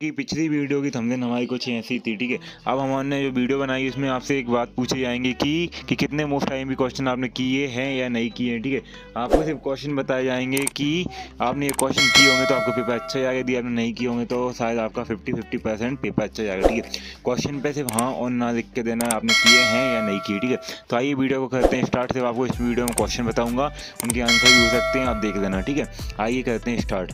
कि पिछली वीडियो की थंबनेल हमारी कुछ ऐसी थी, ठीक है। अब हमने जो वीडियो बनाई उसमें आपसे एक बात पूछी जाएंगे कि कितने मोस्ट टाइम भी क्वेश्चन आपने किए हैं या नहीं किए हैं, ठीक है। आपको सिर्फ क्वेश्चन बताए जाएंगे कि आपने ये क्वेश्चन किए होंगे तो आपका पेपर अच्छा जाएगा, यदि आपने नहीं किए होंगे तो शायद आपका 50% पेपर अच्छा जाएगा, ठीक है। क्वेश्चन पे सिर्फ हाँ और ना लिख के देना है, आपने किए हैं या नहीं किए, ठीक है। तो आइए वीडियो को करते हैं स्टार्ट। सिर्फ आपको इस वीडियो में क्वेश्चन बताऊँगा, उनके आंसर भी हो सकते हैं, आप देख लेना, ठीक है। आइए करते हैं स्टार्ट।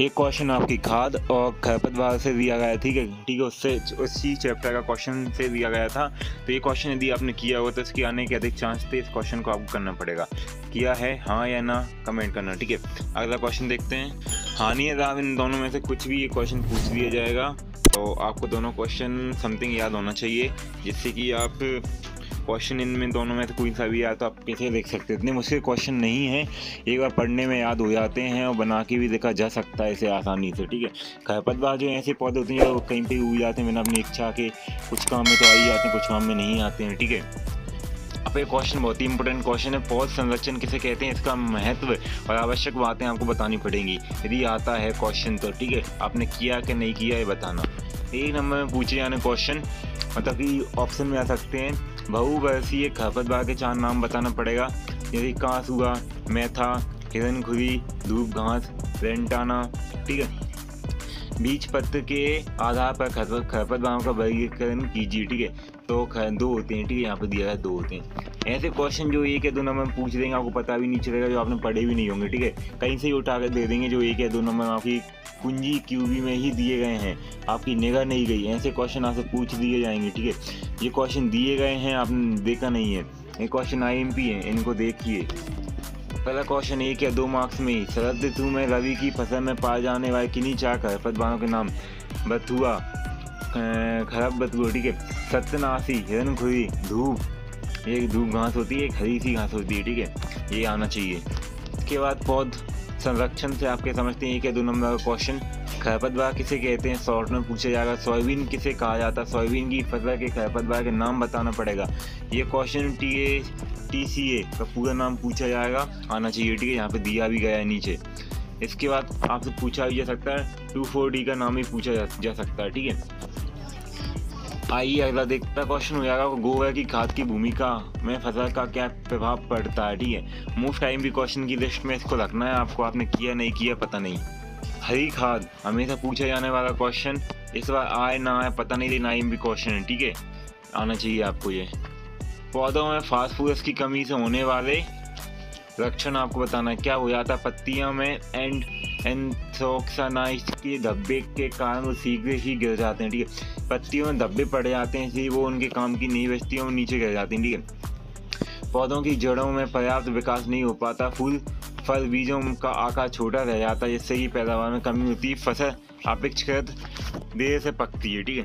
ये क्वेश्चन आपकी खाद और खरपतवार से दिया गया है, ठीक है। उससे उसी चैप्टर का क्वेश्चन से दिया गया था। तो ये क्वेश्चन यदि आपने किया हो तो इसके आने के अधिक चांस थे। इस क्वेश्चन को आपको करना पड़ेगा, किया है हाँ या ना कमेंट करना, ठीक है। अगला क्वेश्चन देखते हैं। हानि या लाभ इन दोनों में से कुछ भी ये क्वेश्चन पूछ दिया जाएगा, तो आपको दोनों क्वेश्चन समथिंग याद होना चाहिए, जिससे कि आप क्वेश्चन इनमें दोनों में से कोई सा भी आया तो आप कैसे देख सकते हैं। इतने मुश्किल क्वेश्चन नहीं है, एक बार पढ़ने में याद हो जाते हैं और बना के भी देखा जा सकता है इसे आसानी से, ठीक है। खरपतवार जो ऐसे पौधे होते हैं जो कहीं पे उग जाते हैं बिना अपनी इच्छा के, कुछ काम में तो आ ही जाते हैं, कुछ काम में नहीं आते हैं, ठीक है। अब ये क्वेश्चन बहुत ही इंपॉर्टेंट क्वेश्चन है। पौध संरक्षण किसे कहते हैं, इसका महत्व और आवश्यक बातें आपको बतानी पड़ेंगी यदि आता है क्वेश्चन तो, ठीक है। आपने किया कि नहीं किया ये बताना। एक नंबर में पूछे जाने क्वेश्चन, मतलब कि ऑप्शन में आ सकते हैं बहुवर्षीय खरपतवार के 4 नाम बताना पड़ेगा, जैसे कांस हुआ, मेथा, हिरनखुरी, धूप घास, रेंटाना, ठीक है। बीज पत्र के आधार पर खरपतवारों का वर्गीकरण कीजिए, ठीक है। तो 2 होते हैं, ठीक है, यहाँ पर दिया है 2 होते हैं। ऐसे क्वेश्चन जो 1 या 2 नंबर में पूछ देंगे, आपको पता भी नहीं चलेगा, जो आपने पढ़े भी नहीं होंगे, ठीक है। कहीं से ही उठा कर दे देंगे जो 1 या 2 नंबर आपकी कुंजी क्यूबी में ही दिए गए हैं, आपकी निगाह नहीं गई, ऐसे क्वेश्चन आपसे पूछ दिए जाएंगे, ठीक है। ये क्वेश्चन दिए गए हैं, आपने देखा नहीं है, ये क्वेश्चन IMP है, इनको देखिए। पहला क्वेश्चन 1 या 2 मार्क्स में ही। शरद ऋतु में रवि की फसल में पाए जाने वाले किन्हीं 4 खरपतवारों के नाम। बथुआ, खरब बथुआ, ठीक है। सत्तनाशी, हिरनखुरी, धूप, ये धूप घास होती है, एक हरी सी घास होती है, ठीक है, ये आना चाहिए। इसके बाद पौध संरक्षण से आपके समझते हैं 1 या 2 नंबर का क्वेश्चन। खरपतवार किसे कहते हैं, शॉर्ट में पूछा जाएगा। सोयाबीन किसे कहा जाता है, सोयाबीन की फसल के खरपतवार के नाम बताना पड़ेगा। ये क्वेश्चन TCA का पूरा नाम पूछा जाएगा, आना चाहिए, ठीक है, यहाँ पे दिया भी गया है नीचे। इसके बाद आपसे पूछा भी जा सकता है 2,4-D का नाम ही पूछा जा सकता है, ठीक है। आइए अगला देखता क्वेश्चन हो जाएगा, गोबर की खाद की भूमिका में फसल का क्या प्रभाव पड़ता है, ठीक है। मोस्ट टाइम भी क्वेश्चन की लिस्ट में इसको रखना है आपको, आपने किया नहीं किया पता नहीं। हरी खाद हमेशा पूछा जाने वाला क्वेश्चन, इस बार आए ना आए पता नहीं, लेकिन IMP क्वेश्चन है, ठीक है, आना चाहिए आपको ये। पौधों में फास्फोरस की कमी से होने वाले लक्षण आपको बताना है, क्या हो जाता है पत्तियों में एंथ्रेक्सानाइज के धब्बे के कारण वो शीघ्र ही गिर जाते हैं, ठीक है। पत्तियों में धब्बे पड़ जाते हैं, इसलिए वो उनके काम की नहीं बचती है, वो नीचे गिर जाती हैं, ठीक है। पौधों की जड़ों में पर्याप्त विकास नहीं हो पाता, फूल फल बीजों का आकार छोटा रह जाता है, जिससे कि पैदावार में कमी होती है। फसल अपेक्षाकृत देर से पकती है, ठीक है,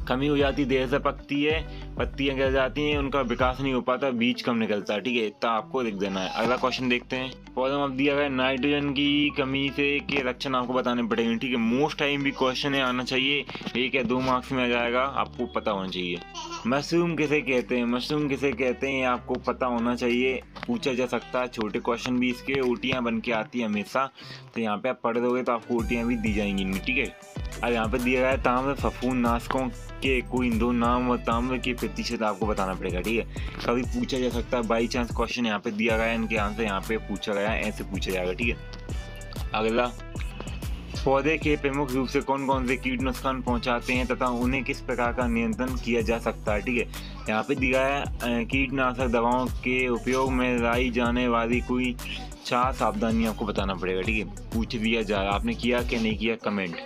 कमी हो जाती, देर से पकती है, पत्तियां गिर जाती हैं, उनका विकास नहीं हो पाता, बीज कम निकलता है, ठीक है, इतना आपको लिख देना है। अगला क्वेश्चन देखते हैं। पौधों में दिया गया नाइट्रोजन की कमी से के लक्षण आपको बताने पड़ेंगे, ठीक है। मोस्ट टाइम भी क्वेश्चन है, आना चाहिए, 1 या 2 मार्क्स में आ जाएगा, आपको पता होना चाहिए। मशरूम किसे कहते हैं, मशरूम किसे कहते हैं, आपको पता होना चाहिए, पूछा जा सकता है। छोटे क्वेश्चन भी इसके ओटियाँ बन के आती है हमेशा, तो यहाँ पे आप पढ़ दोगे तो आपको ओटियाँ भी दी जाएंगी, ठीक है। अब यहाँ पे दिया गया है ताम्र फफूंद नाशकों के कोई 2 नाम और ताम्र के प्रतिशत आपको बताना पड़ेगा, ठीक है। कभी पूछा जा सकता है, बाई चांस क्वेश्चन यहाँ पे दिया गया है, इनके आंसर यहाँ पे पूछा गया है, ऐसे पूछा जाएगा, ठीक है। अगला, पौधे के प्रमुख रूप से कौन कौन से कीट नुकसान पहुंचाते हैं तथा उन्हें किस प्रकार का नियंत्रण किया जा सकता है, ठीक है। यहाँ पे दिया है कीटनाशक दवाओं के उपयोग में लाई जाने वाली कोई 4 सावधानी आपको बताना पड़ेगा, ठीक है। पूछ दिया जाए, आपने किया कि नहीं किया कमेंट।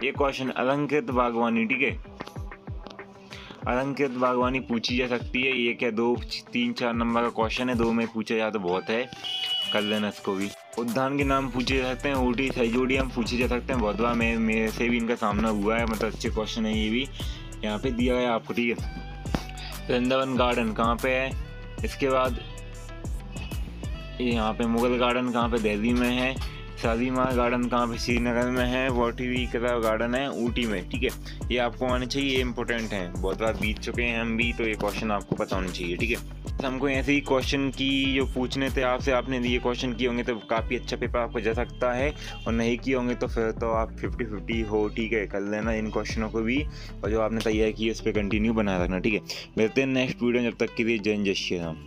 ये क्वेश्चन अलंकृत बागवानी, ठीक है, अलंकृत बागवानी पूछी जा सकती है। 1 या 2 3 4 नंबर का क्वेश्चन है, 2 में पूछा जाए तो बहुत है, कर लेना इसको भी। उद्यान के नाम पूछे जा सकते हैं, ऊटी साइजोडियम पूछे जा सकते हैं, बहुत बार मेरे से भी इनका सामना हुआ है, मतलब अच्छे क्वेश्चन है ये भी, यहाँ पे दिया गया आपको, ठीक है। वृंदावन गार्डन कहाँ पे है, इसके बाद यहाँ पे मुगल गार्डन कहाँ पे, दिल्ली में है। शालीमार गार्डन कहाँ पे श्रीनगर में है, वॉटरी का गार्डन है ऊटी में, ठीक है। ये आपको आने चाहिए, ये इंपॉर्टेंट है, बहुत बार बीत चुके हैं हम भी, तो ये क्वेश्चन आपको पता होना चाहिए, ठीक है। हमको ऐसे ही क्वेश्चन की जो पूछने थे आपसे, आपने ये क्वेश्चन किए होंगे तो काफ़ी अच्छा पेपर आपको जा सकता है, और नहीं किए होंगे तो फिर तो आप 50-50 हो, ठीक है। कर लेना इन क्वेश्चनों को भी, और जो आपने तैयार की है उस पर कंटिन्यू बना रखना, ठीक है। मिलते हैं नेक्स्ट वीडियो, जब तक के लिए जय हिंद जय श्री राम।